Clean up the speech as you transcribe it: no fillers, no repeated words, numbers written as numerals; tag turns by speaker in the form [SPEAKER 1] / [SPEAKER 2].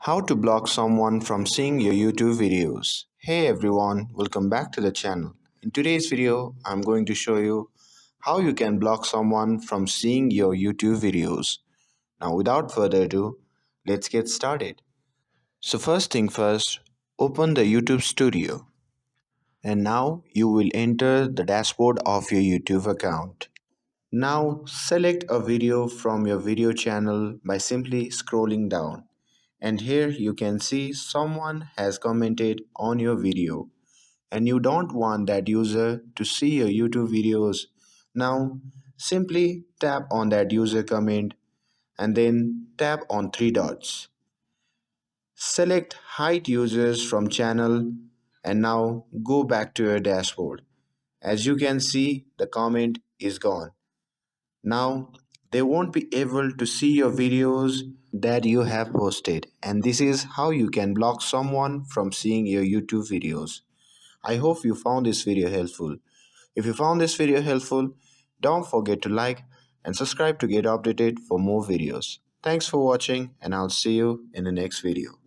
[SPEAKER 1] How to block someone from seeing your YouTube videos. Hey everyone, welcome back to the channel. In today's video, I'm going to show you how you can block someone from seeing your YouTube videos. Now without further ado, let's get started. So first thing first, open the YouTube Studio. And now you will enter the dashboard of your YouTube account. Now select a video from your video channel by simply scrolling down. And here you can see someone has commented on your video and you don't want that user to see your YouTube videos. Now simply tap on that user comment and then tap on three dots. Select hide users from channel and now go back to your dashboard. As you can see, the comment is gone. Now they won't be able to see your videos that you have posted, and this is how you can block someone from seeing your YouTube videos. I hope you found this video helpful. If you found this video helpful, don't forget to like and subscribe to get updated for more videos. Thanks for watching, and I'll see you in the next video.